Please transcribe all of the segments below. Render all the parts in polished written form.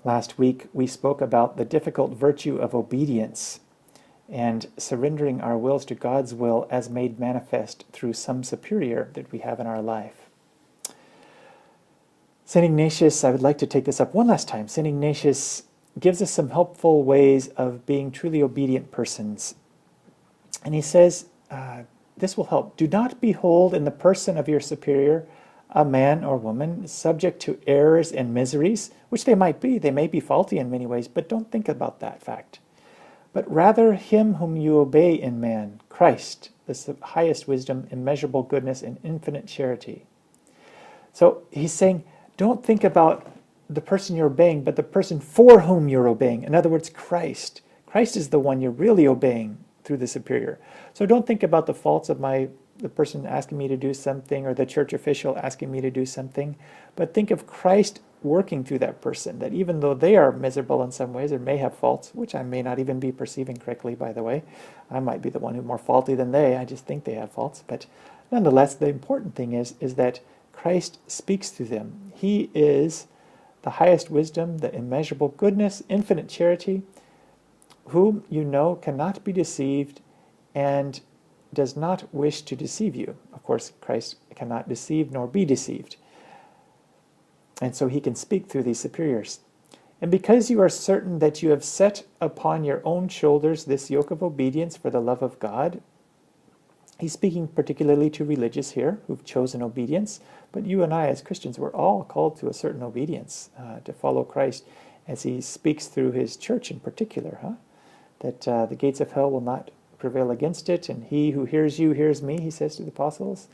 Last week we spoke about the difficult virtue of obedience and surrendering our wills to God's will as made manifest through some superior that we have in our life. St. Ignatius, I would like to take this up one last time. St. Ignatius gives us some helpful ways of being truly obedient persons. And he says, this will help. Do not behold in the person of your superior a man or woman subject to errors and miseries, which they might be. They may be faulty in many ways, but don't think about that fact. But rather him whom you obey in man, Christ, the highest wisdom, immeasurable goodness, and infinite charity. So he's saying, don't think about the person you're obeying, but the person for whom you're obeying. In other words, Christ. Christ is the one you're really obeying through the superior. So don't think about the faults of the person asking me to do something or the church official asking me to do something, but think of Christ working through that person, that even though they are miserable in some ways or may have faults, which I may not even be perceiving correctly, by the way. I might be the one who's more faulty than they. I just think they have faults. But nonetheless, the important thing is that Christ speaks through them. He is the highest wisdom, the immeasurable goodness, infinite charity, whom you know cannot be deceived and does not wish to deceive you. Of course, Christ cannot deceive nor be deceived. And so he can speak through these superiors. And because you are certain that you have set upon your own shoulders this yoke of obedience for the love of God, he's speaking particularly to religious here who've chosen obedience, but you and I as Christians, we're all called to a certain obedience, to follow Christ as he speaks through his church in particular, that the gates of hell will not prevail against it, and he who hears you hears me, he says to the apostles,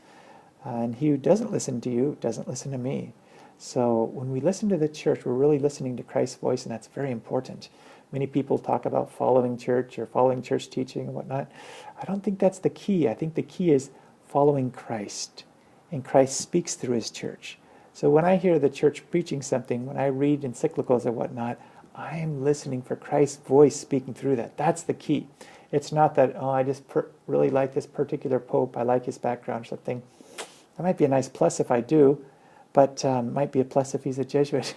and he who doesn't listen to you doesn't listen to me. So when we listen to the church, we're really listening to Christ's voice, and that's very important. Many people talk about following church or following church teaching and whatnot. I don't think that's the key. I think the key is following Christ, and Christ speaks through his church. So when I hear the church preaching something, when I read encyclicals or whatnot, I'm listening for Christ's voice speaking through that. That's the key. It's not that, oh, I just really like this particular pope, I like his background or something. That might be a nice plus if I do, but might be a plus if he's a Jesuit.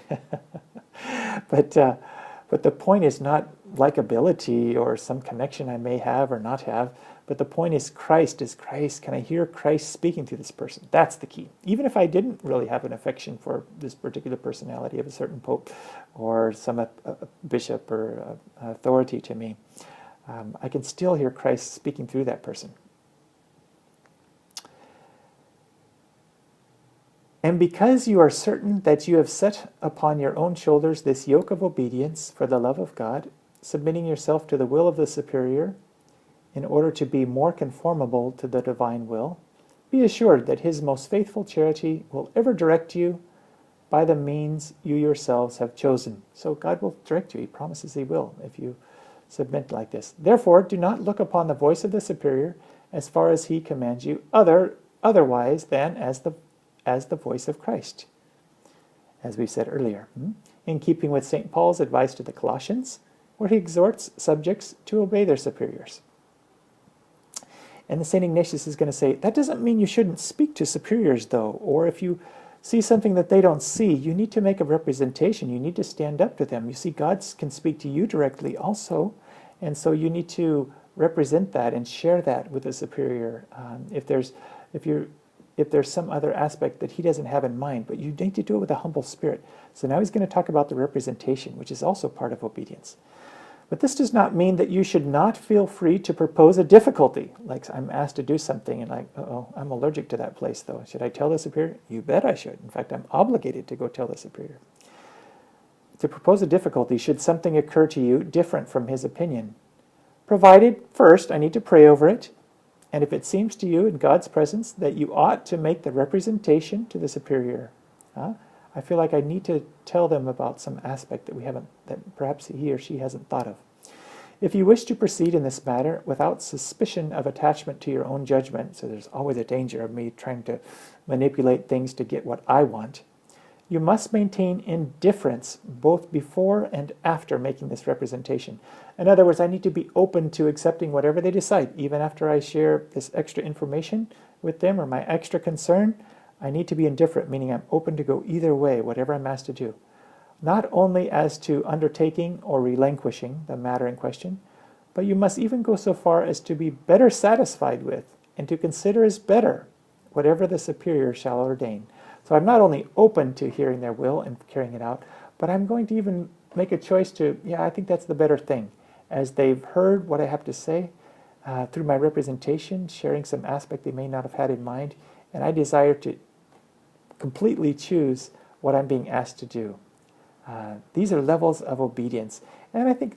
But the point is not likability or some connection I may have or not have, but the point is Christ is Christ. Can I hear Christ speaking through this person? That's the key. Even if I didn't really have an affection for this particular personality of a certain pope or some bishop or authority to me, I can still hear Christ speaking through that person. And because you are certain that you have set upon your own shoulders this yoke of obedience for the love of God, submitting yourself to the will of the superior in order to be more conformable to the divine will, be assured that his most faithful charity will ever direct you by the means you yourselves have chosen. So God will direct you. He promises he will if you submit like this. Therefore, do not look upon the voice of the superior as far as he commands you, otherwise than as the voice of Christ, as we said earlier, in keeping with St. Paul's advice to the Colossians, where he exhorts subjects to obey their superiors. And the St. Ignatius is going to say, that doesn't mean you shouldn't speak to superiors, though, or if you see something that they don't see, you need to make a representation. You need to stand up to them. You see, God can speak to you directly also, and so you need to represent that and share that with the superior. If there's some other aspect that he doesn't have in mind, but you need to do it with a humble spirit. So now he's going to talk about the representation, which is also part of obedience. But this does not mean that you should not feel free to propose a difficulty. Like I'm asked to do something and like, I'm allergic to that place though. Should I tell the superior? You bet I should. In fact, I'm obligated to go tell the superior. To propose a difficulty should something occur to you different from his opinion. Provided, first, I need to pray over it. And if it seems to you in God's presence that you ought to make the representation to the superior, I feel like I need to tell them about some aspect that perhaps he or she hasn't thought of. If you wish to proceed in this matter without suspicion of attachment to your own judgment, so there's always a danger of me trying to manipulate things to get what I want, you must maintain indifference both before and after making this representation. In other words, I need to be open to accepting whatever they decide. Even after I share this extra information with them or my extra concern, I need to be indifferent, meaning I'm open to go either way, whatever I'm asked to do. not only as to undertaking or relinquishing the matter in question, but you must even go so far as to be better satisfied with and to consider as better whatever the superior shall ordain. So I'm not only open to hearing their will and carrying it out, but I'm going to even make a choice to, yeah, I think that's the better thing. As they've heard what I have to say, through my representation, sharing some aspect they may not have had in mind, and I desire to completely choose what I'm being asked to do. These are levels of obedience. And I think